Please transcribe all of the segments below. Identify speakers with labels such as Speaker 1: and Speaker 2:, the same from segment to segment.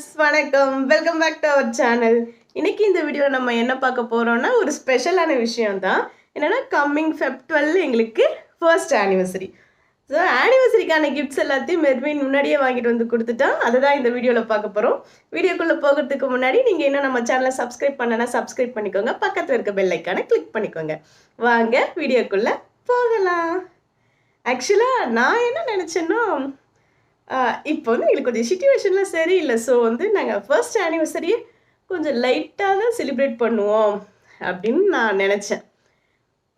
Speaker 1: Viewers வணக்கம், welcome back to our channel. இன்னைக்கு இந்த வீடியோ நம்ம என்ன பார்க்க போறோம்னா ஒரு ஸ்பெஷலான விஷயம் தான். என்னன்னா கம்மிங் ஃபெப் 12 எங்களுக்கு ஃபர்ஸ்ட் ஆனிவர்சரி. ஸோ ஆனிவர்சரிக்கான கிஃப்ட்ஸ் எல்லாத்தையும் மெர்வின் முன்னாடியே வாங்கிட்டு வந்து கொடுத்துட்டா. அதை தான் இந்த வீடியோவில் பார்க்க போகிறோம். வீடியோக்குள்ளே போகிறதுக்கு முன்னாடி நீங்கள் இன்னும் நம்ம சேனலை சப்ஸ்கிரைப் பண்ணனா சப்ஸ்கிரைப் பண்ணிக்கோங்க. பக்கத்தில் இருக்க பெல் ஐக்கானை கிளிக் பண்ணிக்கோங்க. வாங்க வீடியோக்குள்ளே போகலாம். ஆக்சுவலாக நான் என்ன நினச்சேன்னா, இப்போ வந்து எங்களுக்கு கொஞ்சம் சிச்சுவேஷன்லாம் சரியில்லை. ஸோ வந்து நாங்கள் ஃபர்ஸ்ட் ஆனிவர்சரியை கொஞ்சம் லைட்டாக தான் செலிப்ரேட் பண்ணுவோம் அப்படின்னு நான் நினச்சேன்.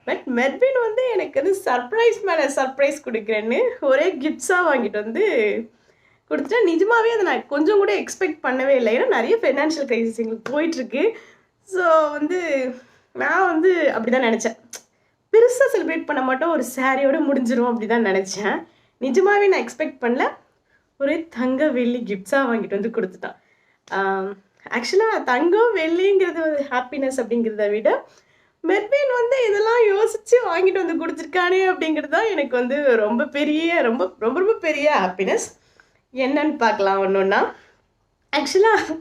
Speaker 1: பட் மெர்வின் வந்து எனக்கு வந்து சர்ப்ரைஸ் மேலே சர்ப்ரைஸ் கொடுக்குறேன்னு ஒரே கிஃப்ட்ஸாக வாங்கிட்டு வந்து கொடுத்துட்டா. நிஜமாகவே அதை நான் கொஞ்சம் கூட எக்ஸ்பெக்ட் பண்ணவே இல்லை. ஏன்னா நிறைய ஃபைனான்ஷியல் க்ரைசிஸ் எங்களுக்கு போயிட்டுருக்கு. ஸோ வந்து நான் வந்து அப்படி தான் நினச்சேன். பெருசாக செலிப்ரேட் பண்ண மாட்டோம், ஒரு சாரியோடு முடிஞ்சிடும் அப்படி தான் நினச்சேன். நிஜமாகவே நான் எக்ஸ்பெக்ட் பண்ணல. ஒரே தங்க வெள்ளி கிஃப்ட்ஸாக வாங்கிட்டு வந்து கொடுத்துட்டான். ஆக்சுவலாக தங்கம் வெள்ளிங்கிறது ஒரு ஹாப்பினஸ் அப்படிங்கிறத விட மெர்வின் வந்து இதெல்லாம் யோசித்து வாங்கிட்டு வந்து கொடுத்துருக்கானே அப்படிங்கிறது தான் எனக்கு வந்து ரொம்ப பெரிய ரொம்ப ரொம்ப ரொம்ப பெரிய ஹாப்பினஸ். என்னன்னு பார்க்கலாம் ஒன்று ஒன்றா. ஆக்சுவலாக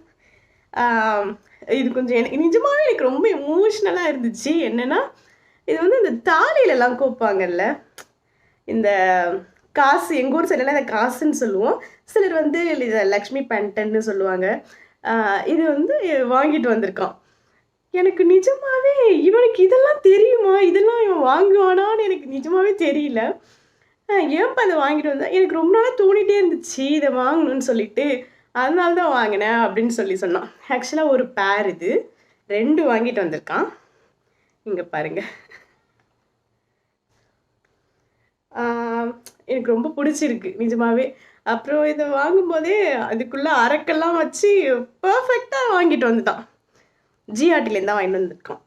Speaker 1: இது கொஞ்சம் எனக்கு நிஜமாகவே எனக்கு ரொம்ப எமோஷ்னலாக இருந்துச்சு. என்னென்னா, இது வந்து இந்த தாலியிலலாம் கோப்பாங்கல்ல, இந்த காசு, எங்கள் ஊர் சைடெல்லாம் இந்த காசுன்னு சொல்லுவோம். சிலர் வந்து இதை லக்ஷ்மி பேண்டன்னு சொல்லுவாங்க. இது வந்து வாங்கிட்டு வந்திருக்கான். எனக்கு நிஜமாகவே இவனுக்கு இதெல்லாம் தெரியுமா, இதெல்லாம் இவன் வாங்குவானான்னு எனக்கு நிஜமாகவே தெரியல. ஏன்ப்பா அதை வாங்கிட்டு வந்தேன், எனக்கு ரொம்ப நாளாக தோணிகிட்டே இருந்துச்சு இதை வாங்கணும்னு சொல்லிட்டு, அதனால தான் வாங்கினேன் அப்படின்னு சொன்னான். ஆக்சுவலாக ஒரு பேர், இது 2 வாங்கிட்டு வந்திருக்கான். இங்கே பாருங்கள். எனக்கு ரொம்ப பிடிச்சிருக்கு நிஜமாகவே. அப்புறம் இதை வாங்கும்போதே அதுக்குள்ளே அரக்கெல்லாம் வச்சு பர்ஃபெக்டாக வாங்கிட்டு வந்துட்டான். ஜிஆர்டிலேருந்து தான் வாங்கிட்டு வந்திருக்கான்.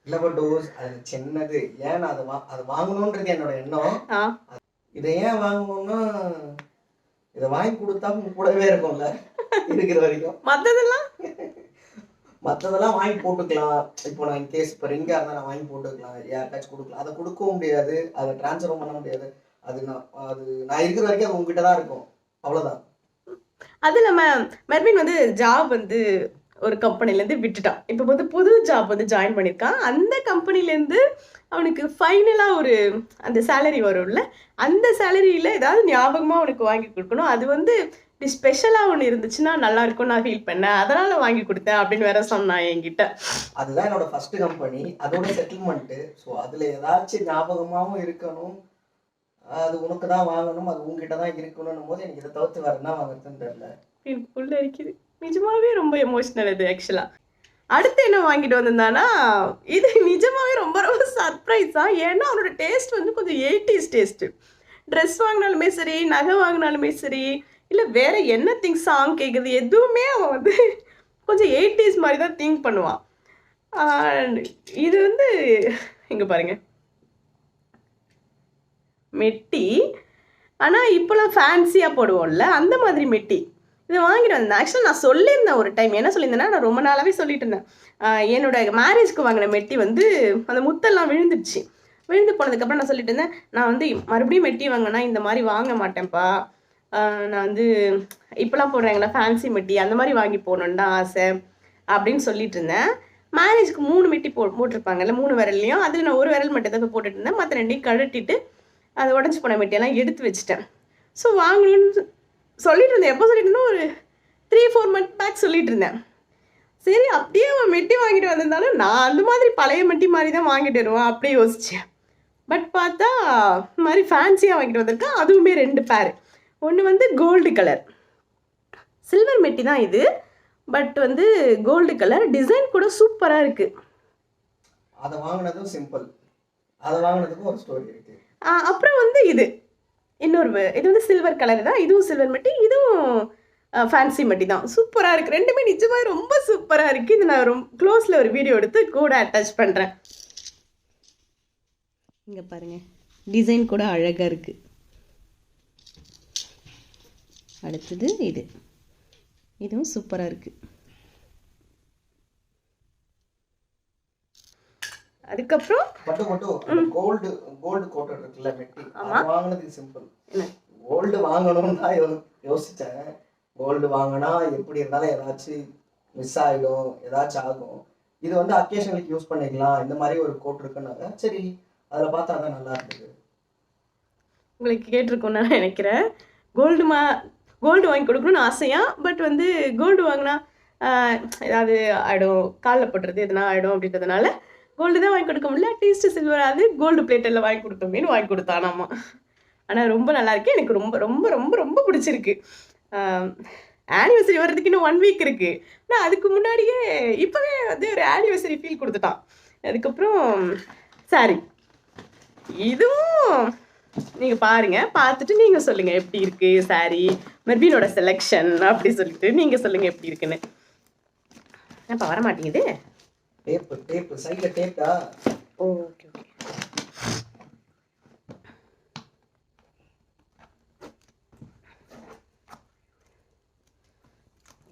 Speaker 2: இல்லை பட் அது சின்னது. ஏன் அது வாங்கணுன்றது என்னோட எண்ணம். இதை ஏன் வாங்கணும்னா, இதை வாங்கி கொடுத்தா கூடவே இருக்கும்ல இருக்கிற வரைக்கும். மற்றதெல்லாம் வாங்கி போட்டுக்கலாம். இப்போ நான் இன்கேஸ் இப்போ ரிங்காக இருந்தால் நான் வாங்கி போட்டுக்கலாம், யாருக்காச்சும் கொடுக்கலாம். அதை கொடுக்கவும் முடியாது, அதை ட்ரான்ஸ்ஃபரும் பண்ண முடியாது. அது நான் இருக்கிற வரைக்கும் அது உங்ககிட்ட தான் இருக்கும், அவ்வளோதான்.
Speaker 1: அது இல்லாமல் மெர்வின் வந்து ஜாப் வந்து ஒரு கம்பெனிலேருந்து விட்டுட்டான். இப்போ வந்து புது ஜாப் வந்து ஜாயின் பண்ணியிருக்கான். அந்த கம்பெனிலேருந்து அவனுக்கு ஃபைனலாக ஒரு அந்த சேலரி வரும்ல, அந்த சேலரியில் ஏதாவது ஞாபகமாக அவனுக்கு வாங்கி கொடுக்கணும். அது வந்து இப்படி ஸ்பெஷலாக ஒன்று இருந்துச்சுன்னா நல்லா இருக்கும் நான் ஃபீல் பண்ணேன், அதனால் வாங்கி கொடுத்தேன் அப்படின்னு வேற சொன்னான் என்கிட்ட.
Speaker 2: அதுதான் என்னோட ஃபர்ஸ்ட் கம்பெனி, அதோட செட்டில்மெண்ட்டு. ஸோ அதில் ஏதாச்சும் ஞாபகமாகவும் இருக்கணும், அது உனக்கு தான் வாங்கணும், அது உங்ககிட்ட தான் இருக்கணும் போது எனக்கு இதை தவிர்த்து வேறு என்ன வாங்குறதுன்னு தெரியல.
Speaker 1: உள்ள இருக்குது. நிஜமாவே ரொம்ப எமோஷ்னல் இது. ஆக்சுவலாக அடுத்து என்ன வாங்கிட்டு வந்திருந்தானா, இது நிஜமாவே ரொம்ப ரொம்ப சர்ப்ரைஸா. ஏன்னா அவனோட டேஸ்ட் வந்து கொஞ்சம் 80s டேஸ்ட்டு. ட்ரெஸ் வாங்கினாலுமே சரி, நகை வாங்கினாலுமே சரி, இல்லை வேற என்ன திங்ஸ் சாங் கேட்குறது எதுவுமே அவன் வந்து கொஞ்சம் 80s மாதிரி தான் திங்க் பண்ணுவான். இது வந்து இங்கே பாருங்க, மெட்டி. ஆனால் இப்போலாம் ஃபேன்சியாக போடுவோம்ல, அந்த மாதிரி மெட்டி இதை வாங்கிட்டு வந்தேன். ஆக்சுவலாக நான் சொல்லியிருந்தேன் ஒரு டைம். என்ன சொல்லியிருந்தேன்னா, நான் ரொம்ப நாளாகவே சொல்லிட்டு இருந்தேன், என்னோட மேரேஜ்க்கு வாங்கின மெட்டி வந்து அந்த முத்தெல்லாம் விழுந்துடுச்சு. விழுந்து போனதுக்கப்புறம் நான் சொல்லிட்டு இருந்தேன், நான் வந்து மறுபடியும் மெட்டி வாங்கினா இந்த மாதிரி வாங்க மாட்டேன்ப்பா, நான் வந்து இப்போலாம் போடுறாங்களா ஃபேன்சி மெட்டி, அந்த மாதிரி வாங்கி போகணுன்னு தான் ஆசை அப்படின்னு சொல்லிட்டு இருந்தேன். மேரேஜ்க்கு 3 மெட்டி போட்டிருப்பாங்கல்ல, 3 விரல்லையும். அதில் நான் ஒரு விரல் மட்டும் தான் போட்டுட்டு இருந்தேன். மற்ற 2 கழட்டிட்டு அதை உடஞ்சி போன மெட்டியெல்லாம் எடுத்து வச்சுட்டேன். ஸோ வாங்கணும்னு சொல்லிட்டு இருந்தேன். எப்போ சொல்லிட்டு இருந்தேன், ஒரு 3-4 மந்த் பேக் சொல்லிட்டு இருந்தேன். சரி, அப்படியே அவன் மெட்டி வாங்கிட்டு வந்திருந்தாலும் நான் அந்த மாதிரி பழைய மெட்டி மாதிரி தான் வாங்கிட்டு வருவான் அப்படியே யோசித்தேன். பட் பார்த்தா இந்த மாதிரி ஃபேன்சியாக வாங்கிட்டு வந்திருக்கேன். அதுவுமே 2 பேர். ஒன்று வந்து கோல்டு கலர், சில்வர் மெட்டி தான் இது, பட் வந்து கோல்டு கலர் டிசைன் கூட சூப்பராக இருக்குது.
Speaker 2: அதை வாங்கினதும் சிம்பிள், அதை வாங்கினதுக்கும் ஒரு ஸ்டோரி இருக்குது.
Speaker 1: அப்புறம் வந்து இது இது வந்து சில்வர் கலர் தான், இதுவும் சில்வர் மெட்டி, இதுவும் ஃபேன்சி மெட்டி தான். சூப்பராக இருக்குது. 2மே நிஜமாக ரொம்ப சூப்பராக இருக்குது. இது நான் ரொம்ப க்ளோஸில் ஒரு வீடியோ எடுத்து கூட அட்டாச் பண்ணுறேன். இங்கே பாருங்கள், டிசைன் கூட அழகாக இருக்குது. அடுத்தது இதுவும் சூப்பராக இருக்குது. அதுக்கப்புறம்
Speaker 2: கோல்டு கோட்டட் இருக்குல்ல மெட்டி, அது வாங்குனது சிம்பிள். கோல்டு வாங்கணும்னு தான் யோசிச்சேன். கோல்டு வாங்கினா எப்படி இருந்தாலும் ஏதாச்சும் மிஸ் ஆகிடும், ஏதாச்சும் ஆகும். இது வந்து அக்கேஷனுக்கு யூஸ் பண்ணிக்கலாம், இந்த மாதிரி ஒரு கோட் இருக்குன்னாங்க. சரி, அதில் பார்த்தா தான் நல்லா இருக்குது.
Speaker 1: உங்களுக்கு கேட்டிருக்கோன்னு நான் நினைக்கிறேன். கோல்டு வாங்கி கொடுக்கணும்னு ஆசையா, பட் வந்து கோல்டு வாங்கினா ஏதாவது ஆகிடும், காலில் போட்டுறது எதுனா ஆகிடும் அப்படின்றதுனால கோல்டு தான் வாங்கி கொடுக்க முடியல. அட்லீஸ்ட் சில்வராது கோல்டு பிளேட்டில் வாங்கி கொடுத்தோமேனு வாங்கி கொடுத்தானாமா. ஆனால் ரொம்ப நல்லா இருக்கு, எனக்கு ரொம்ப ரொம்ப ரொம்ப ரொம்ப பிடிச்சிருக்கு. ஆனிவர்சரி வர்றதுக்கு இன்னும் 1 வீக் இருக்கு. ஆனால் அதுக்கு முன்னாடியே இப்போவே வந்து ஒரு ஆனிவர்சரி ஃபீல் கொடுத்துட்டான். அதுக்கப்புறம் சாரி, இதுவும் நீங்கள் பாருங்க, பார்த்துட்டு நீங்கள் சொல்லுங்கள் எப்படி இருக்கு சாரி, மெர்வினோட செலெக்ஷன் அப்படி சொல்லிட்டு நீங்கள் சொல்லுங்கள் எப்படி இருக்குன்னு. அப்போ வர மாட்டேங்குது.
Speaker 2: டேப்பு சைடில் டேப்பா?
Speaker 1: Okay okay.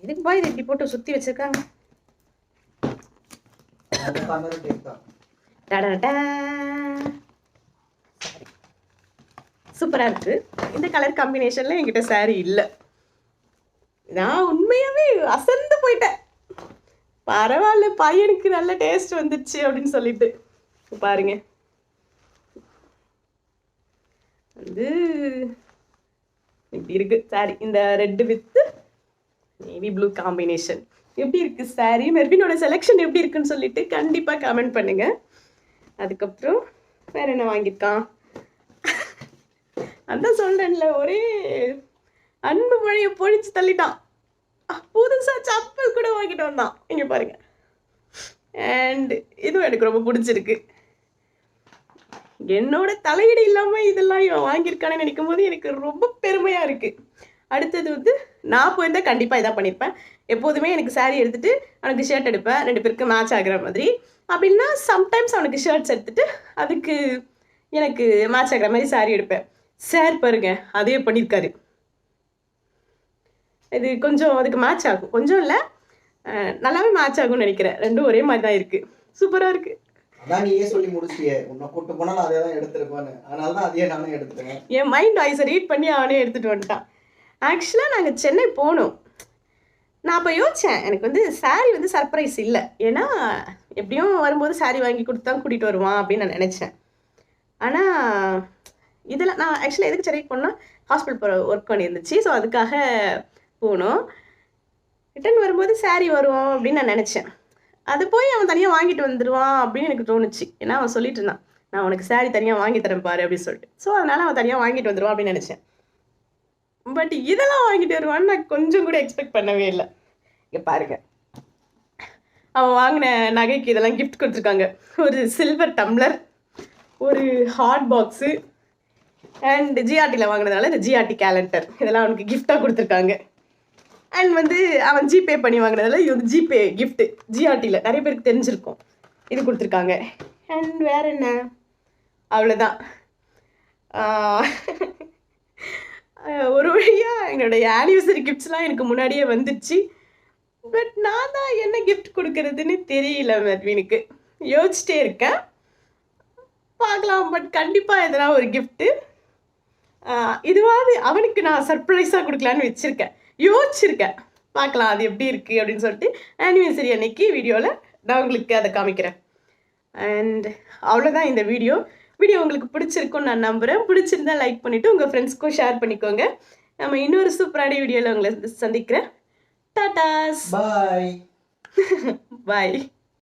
Speaker 1: எதுக்கு பாய் இதை இப்படி போட்டு சுற்றி வச்சிருக்காங்க? சூப்பராக இருக்கு. இந்த கலர் காம்பினேஷன்ல என்கிட்ட சாரி இல்லை. நான் உண்மையாவே அசந்து போயிட்டேன். பரவாயில்ல, பையனுக்கு நல்ல டேஸ்ட் வந்துச்சு அப்படின்னு சொல்லிட்டு. பாருங்க, வந்து இப்படி இருக்கு சாரி. இந்த red with navy blue combination எப்படி இருக்கு சாரி, மெர்வினோட செலெக்ஷன் எப்படி இருக்குன்னு சொல்லிட்டு கண்டிப்பா கமெண்ட் பண்ணுங்க. அதுக்கப்புறம் வேற என்ன வாங்கியிருக்கான்? அதான் சொல்றேன்ல, ஒரே அன்பு மழையை பொழிச்சு தள்ளிட்டான். புதுசா சப்பல் கூட வாங்கிட்டு வந்தான், இங்க பாருங்க. அண்ட் இதுவும் எனக்கு ரொம்ப பிடிச்சிருக்கு. என்னோட தலையீடு இல்லாம இதெல்லாம் இவன் வாங்கியிருக்கானு நினைக்கும் போது எனக்கு ரொம்ப பெருமையா இருக்கு. அடுத்தது வந்து நான் போயிருந்தா கண்டிப்பா இதான் பண்ணியிருப்பேன். எப்போதுமே எனக்கு சாரி எடுத்துட்டு அவனுக்கு ஷர்ட் எடுப்பேன், 2 பேருக்கு மேட்ச் ஆகிற மாதிரி. அப்படின்னா சம்டைம்ஸ் அவனுக்கு ஷர்ட்ஸ் எடுத்துட்டு அதுக்கு எனக்கு மேட்ச் ஆகிற மாதிரி சாரி எடுப்பேன். சார் பாருங்க, அதே பண்ணியிருக்காரு. இது கொஞ்சம் அதுக்கு மேட்ச் ஆகும், கொஞ்சம் இல்லை நல்லாவே மேட்ச் ஆகும்னு நினைக்கிறேன். ரெண்டும் ஒரே மாதிரி தான் இருக்கு, சூப்பரா இருக்கு.
Speaker 2: அதான் நீயே சொல்லி முடிச்சியே, உன்னை கூட்டு போனாலும் அதே தான் எடுத்துருப்பான்னு. அதனால தான் அதையே நானே எடுத்துட்டேன்.
Speaker 1: என் மைண்ட் வாய்ஸை ரீட் பண்ணி அவனே எடுத்துட்டு வந்துட்டான். ஆக்சுவலாக நாங்கள் சென்னை போனோம். நான் அப்போ யோசித்தேன், எனக்கு வந்து சாரி வந்து சர்ப்ரைஸ் இல்லை, ஏன்னா எப்படியும் வரும்போது சாரி வாங்கி கொடுத்து தான் கூட்டிகிட்டு வருவான் அப்படின்னு நான் நினச்சேன். ஆனால் இதில் நான் ஆக்சுவலாக எதுக்கு சென்னைக்கு போனோன்னா ஹாஸ்பிட்டல் போகிற ஒர்க் பண்ணியிருந்துச்சு. ஸோ அதுக்காக போனோம். ரிட்டர்ன் வரும்போது சாரி வரும் அப்படின்னு நான் நினச்சேன். அது போய் அவன் தனியாக வாங்கிட்டு வந்துடுவான் அப்படின்னு எனக்கு தோணுச்சு. ஏன்னா அவன் சொல்லிட்டு இருந்தான், நான் உனக்கு சாரி தனியாக வாங்கி தரேன் பாரு அப்படின்னு சொல்லிட்டு. ஸோ அதனால் அவன் தனியாக வாங்கிட்டு வந்துடுவான் அப்படின்னு நினச்சேன். பட் இதெல்லாம் வாங்கிட்டு வருவான்னு நான் கொஞ்சம் கூட எக்ஸ்பெக்ட் பண்ணவே இல்லை. இங்கே பாருங்க, அவன் வாங்கின நகைக்கு இதெல்லாம் கிஃப்ட் கொடுத்துருக்காங்க. ஒரு சில்வர் டம்ளர், ஒரு ஹாட் பாக்ஸு, அண்ட் ஜிஆர்டியில் வாங்கினதுனால இந்த ஜிஆர்டி கேலண்டர், இதெல்லாம் அவனுக்கு கிஃப்டாக கொடுத்துருக்காங்க. அண்ட் வந்து அவன் ஜிபே பண்ணி வாங்கினதால இது வந்து ஜிபே கிஃப்ட்டு, ஜிஆர்டியில் நிறைய பேருக்கு தெரிஞ்சிருக்கும், இது கொடுத்துருக்காங்க. அண்ட் வேற என்ன, அவ்வளோதான். ஒரு வழியாக என்னுடைய ஆனிவர்சரி கிஃப்ட்ஸ்லாம் எனக்கு முன்னாடியே வந்துச்சு. பட் நான் தான் என்ன கிஃப்ட் கொடுக்கறதுன்னு தெரியல மெர்வினுக்கு. யோசிச்சிட்டே இருக்கேன், பார்க்கலாம். பட் கண்டிப்பாக எதனா ஒரு கிஃப்ட்டு இதுவாது அவனுக்கு நான் சர்ப்ரைஸாக கொடுக்கலான்னு யோசிச்சிருக்கேன். பார்க்கலாம் அது எப்படி இருக்குது அப்படின்னு சொல்லிட்டு ஆனிவர்சரி அன்னைக்கு வீடியோவில் நான் உங்களுக்கு அதை காமிக்கிறேன். அண்ட் அவ்வளோதான் இந்த வீடியோ உங்களுக்கு பிடிச்சிருக்குன்னு நான் நம்புகிறேன். பிடிச்சிருந்தா லைக் பண்ணிவிட்டு உங்கள் ஃப்ரெண்ட்ஸ்க்கும் ஷேர் பண்ணிக்கோங்க. நம்ம இன்னொரு சூப்பரான வீடியோவில் உங்களை சந்திக்கிறேன். டாடாஸ்,
Speaker 2: பாய்.
Speaker 1: பாய்.